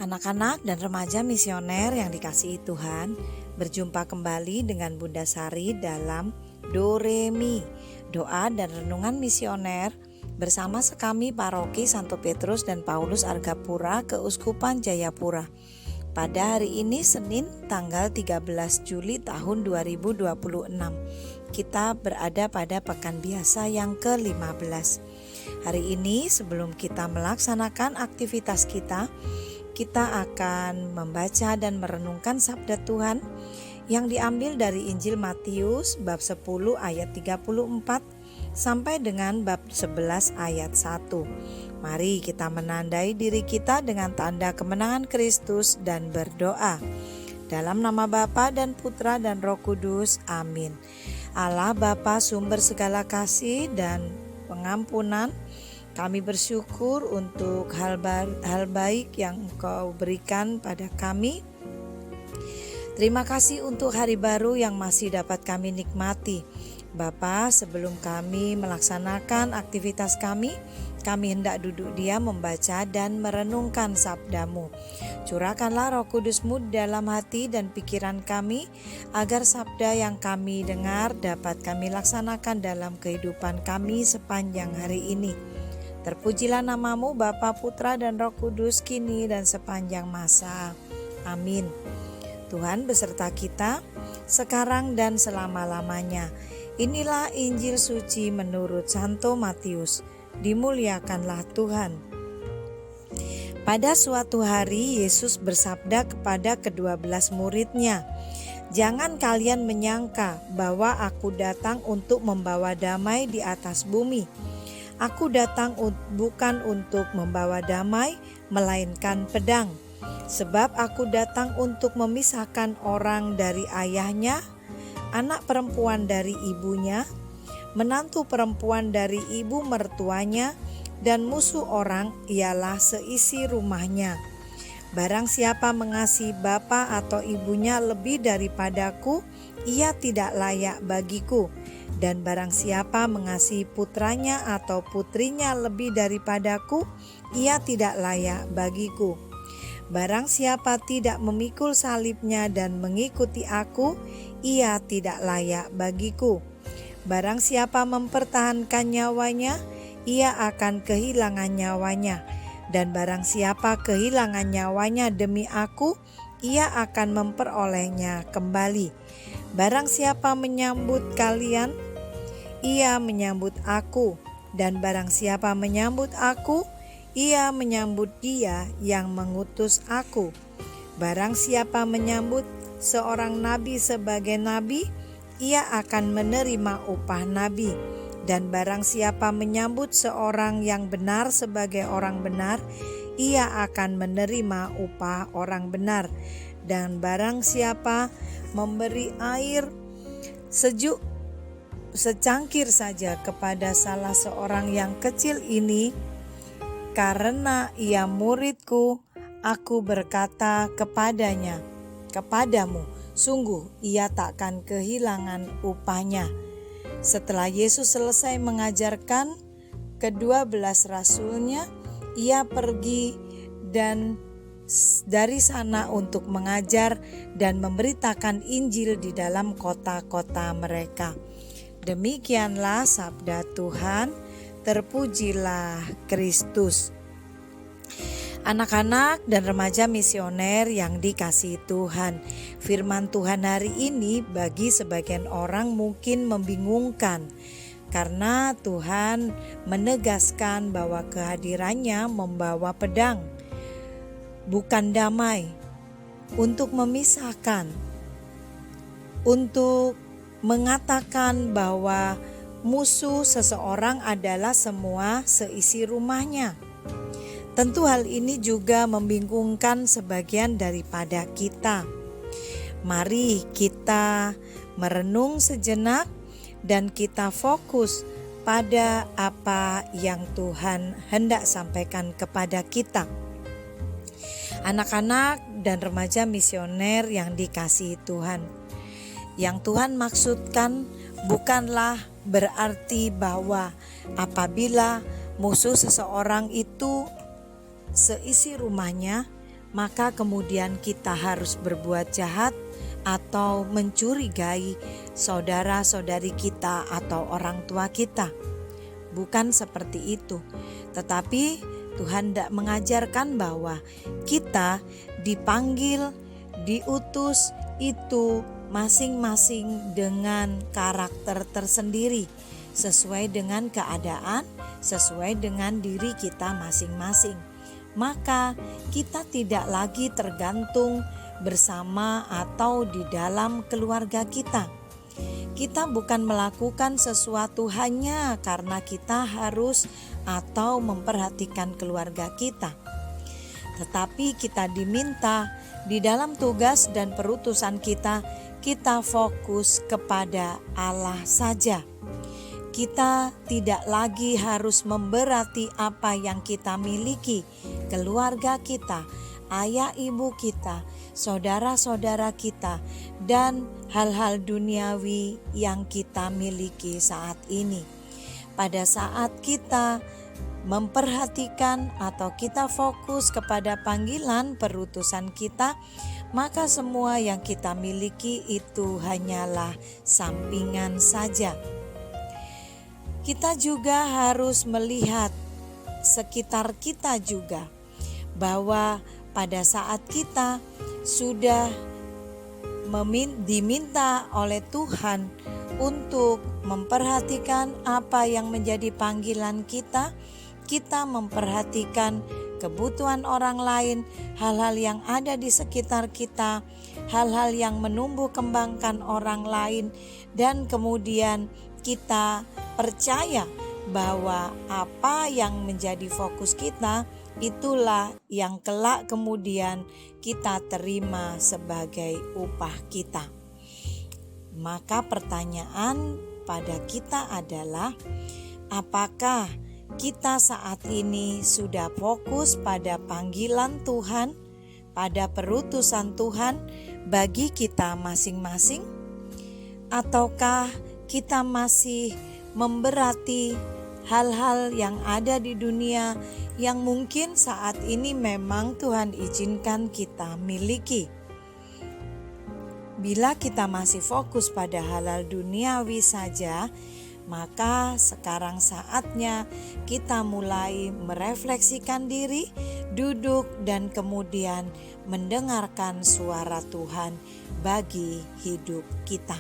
Anak-anak dan remaja misioner yang dikasihi Tuhan, berjumpa kembali dengan Bunda Sari dalam Do Re Mi, doa dan renungan misioner bersama sekami Paroki Santo Petrus dan Paulus Argapura Keuskupan Jayapura. Pada hari ini Senin tanggal 13 Juli tahun 2026. Kita berada pada pekan biasa yang ke-15. Hari ini sebelum kita melaksanakan aktivitas kita akan membaca dan merenungkan sabda Tuhan yang diambil dari Injil Matius bab 10 ayat 34 sampai dengan bab 11 ayat 1. Mari kita menandai diri kita dengan tanda kemenangan Kristus dan berdoa. Dalam nama Bapa dan Putra dan Roh Kudus, amin. Allah Bapa sumber segala kasih dan pengampunan, kami bersyukur untuk hal baik yang Engkau berikan pada kami. Terima kasih untuk hari baru yang masih dapat kami nikmati. Bapa, sebelum kami melaksanakan aktivitas kami hendak duduk diam membaca dan merenungkan sabda-Mu. Curahkanlah Roh Kudus-Mu dalam hati dan pikiran kami, agar sabda yang kami dengar dapat kami laksanakan dalam kehidupan kami sepanjang hari ini. Terpujilah nama-Mu Bapa, Putra dan Roh Kudus kini dan sepanjang masa. Amin. Tuhan beserta kita sekarang dan selama-lamanya. Inilah Injil suci menurut Santo Matius. Dimuliakanlah Tuhan. Pada suatu hari Yesus bersabda kepada ke-12 murid-Nya, "Jangan kalian menyangka bahwa aku datang untuk membawa damai di atas bumi. Aku datang bukan untuk membawa damai, melainkan pedang. Sebab aku datang untuk memisahkan orang dari ayahnya, anak perempuan dari ibunya, menantu perempuan dari ibu mertuanya, dan musuh orang ialah seisi rumahnya. Barang siapa mengasihi bapa atau ibunya lebih daripadaku, ia tidak layak bagiku. Dan barang siapa mengasihi putranya atau putrinya lebih daripadaku, ia tidak layak bagiku. Barang siapa tidak memikul salibnya dan mengikuti aku, ia tidak layak bagiku. Barang siapa mempertahankan nyawanya, ia akan kehilangan nyawanya. Dan barang siapa kehilangan nyawanya demi aku, ia akan memperolehnya kembali. Barang siapa menyambut kalian, ia menyambut aku. Dan barang siapa menyambut aku, ia menyambut Dia yang mengutus aku. Barang siapa menyambut seorang nabi sebagai nabi, ia akan menerima upah nabi. Dan barang siapa menyambut seorang yang benar sebagai orang benar, ia akan menerima upah orang benar. Dan barang siapa memberi air sejuk secangkir saja kepada salah seorang yang kecil ini, karena ia muridku, aku berkata kepadamu, sungguh ia takkan kehilangan upahnya." Setelah Yesus selesai mengajarkan ke-12 rasulnya, ia pergi dan dari sana untuk mengajar dan memberitakan Injil di dalam kota-kota mereka. Demikianlah sabda Tuhan, terpujilah Kristus. Anak-anak dan remaja misioner yang dikasihi Tuhan, firman Tuhan hari ini bagi sebagian orang mungkin membingungkan, karena Tuhan menegaskan bahwa kehadirannya membawa pedang, bukan damai, untuk memisahkan, untuk mengatakan bahwa musuh seseorang adalah semua seisi rumahnya. Tentu hal ini juga membingungkan sebagian daripada kita. Mari kita merenung sejenak dan kita fokus pada apa yang Tuhan hendak sampaikan kepada kita. Anak-anak dan remaja misioner yang dikasihi Tuhan, yang Tuhan maksudkan bukanlah berarti bahwa apabila musuh seseorang itu seisi rumahnya, maka kemudian kita harus berbuat jahat atau mencurigai saudara-saudari kita atau orang tua kita. Bukan seperti itu, tetapi Tuhan tidak mengajarkan bahwa kita dipanggil, diutus itu masing-masing dengan karakter tersendiri, sesuai dengan keadaan, sesuai dengan diri kita masing-masing. Maka kita tidak lagi tergantung bersama atau di dalam keluarga kita. Kita bukan melakukan sesuatu hanya karena kita harus atau memperhatikan keluarga kita, tetapi kita diminta di dalam tugas dan perutusan kita fokus kepada Allah saja. Kita tidak lagi harus memberati apa yang kita miliki, keluarga kita, ayah ibu kita, saudara-saudara kita, dan hal-hal duniawi yang kita miliki saat ini. Pada saat kita memperhatikan atau kita fokus kepada panggilan perutusan kita, maka semua yang kita miliki itu hanyalah sampingan saja. Kita juga harus melihat sekitar kita juga, bahwa pada saat kita sudah diminta oleh Tuhan untuk memperhatikan apa yang menjadi panggilan kita, kita memperhatikan kebutuhan orang lain, hal-hal yang ada di sekitar kita, hal-hal yang menumbuh kembangkan orang lain, dan kemudian kita percaya bahwa apa yang menjadi fokus kita itulah yang kelak kemudian kita terima sebagai upah kita. Maka pertanyaan pada kita adalah, apakah kita saat ini sudah fokus pada panggilan Tuhan, pada perutusan Tuhan bagi kita masing-masing? Ataukah kita masih memberati hal-hal yang ada di dunia yang mungkin saat ini memang Tuhan izinkan kita miliki? Bila kita masih fokus pada hal-hal duniawi saja, maka sekarang saatnya kita mulai merefleksikan diri, duduk dan kemudian mendengarkan suara Tuhan bagi hidup kita.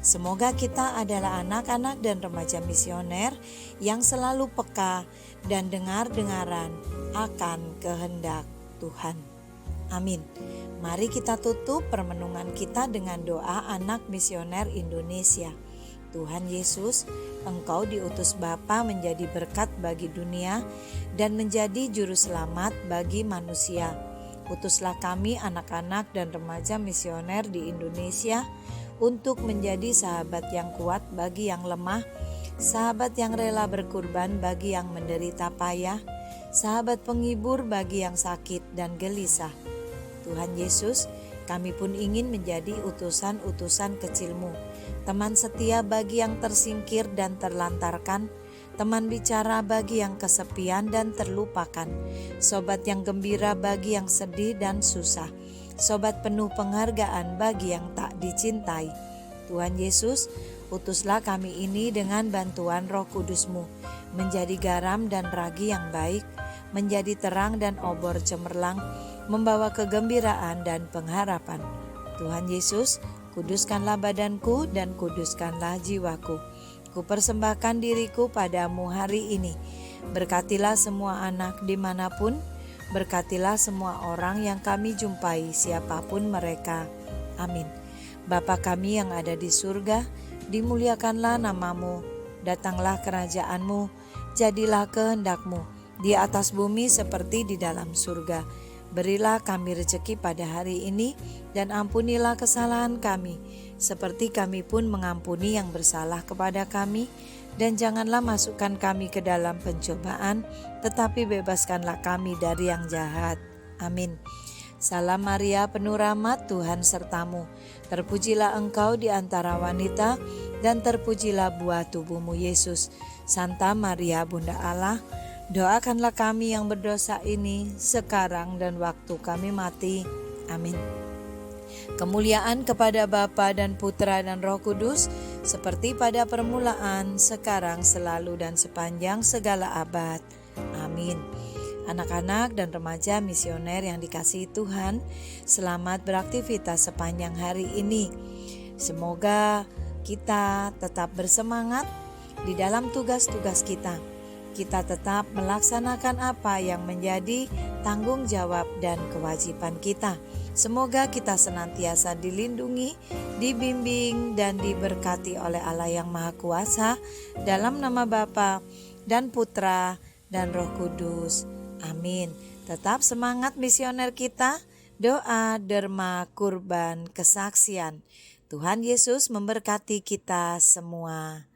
Semoga kita adalah anak-anak dan remaja misioner yang selalu peka dan dengar-dengaran akan kehendak Tuhan. Amin. Mari kita tutup permenungan kita dengan doa anak misioner Indonesia. Tuhan Yesus, Engkau diutus Bapa menjadi berkat bagi dunia dan menjadi juru selamat bagi manusia. Utuslah kami anak-anak dan remaja misioner di Indonesia untuk menjadi sahabat yang kuat bagi yang lemah, sahabat yang rela berkorban bagi yang menderita payah, sahabat penghibur bagi yang sakit dan gelisah. Tuhan Yesus, kami pun ingin menjadi utusan-utusan kecil-Mu, teman setia bagi yang tersingkir dan terlantarkan, teman bicara bagi yang kesepian dan terlupakan, sobat yang gembira bagi yang sedih dan susah, sobat penuh penghargaan bagi yang tak dicintai. Tuhan Yesus, utuslah kami ini dengan bantuan Roh Kudus-Mu, menjadi garam dan ragi yang baik, menjadi terang dan obor cemerlang, membawa kegembiraan dan pengharapan. Tuhan Yesus, kuduskanlah badanku dan kuduskanlah jiwaku. Kupersembahkan diriku padamu hari ini. Berkatilah semua anak dimanapun, berkatilah semua orang yang kami jumpai siapapun mereka. Amin. Bapa kami yang ada di surga, dimuliakanlah namamu, datanglah kerajaan-Mu, jadilah kehendak-Mu di atas bumi seperti di dalam surga. Berilah kami rezeki pada hari ini dan ampunilah kesalahan kami, seperti kami pun mengampuni yang bersalah kepada kami. Dan janganlah masukkan kami ke dalam pencobaan, tetapi bebaskanlah kami dari yang jahat. Amin. Salam Maria, penuh rahmat, Tuhan sertamu. Terpujilah engkau di antara wanita, dan terpujilah buah tubuhmu Yesus. Santa Maria, Bunda Allah, Doakanlah kami yang berdosa ini sekarang dan waktu kami mati. Amin. Kemuliaan kepada Bapa dan Putra dan Roh Kudus, seperti pada permulaan, sekarang, selalu, dan sepanjang segala abad. Amin. Anak-anak dan remaja misioner yang dikasihi Tuhan, selamat beraktivitas sepanjang hari ini. Semoga kita tetap bersemangat di dalam tugas-tugas kita. Kita tetap melaksanakan apa yang menjadi tanggung jawab dan kewajiban kita. Semoga kita senantiasa dilindungi, dibimbing, dan diberkati oleh Allah yang Maha Kuasa, dalam nama Bapa dan Putra dan Roh Kudus. Amin. Tetap semangat misioner kita, doa, derma, kurban, kesaksian. Tuhan Yesus memberkati kita semua.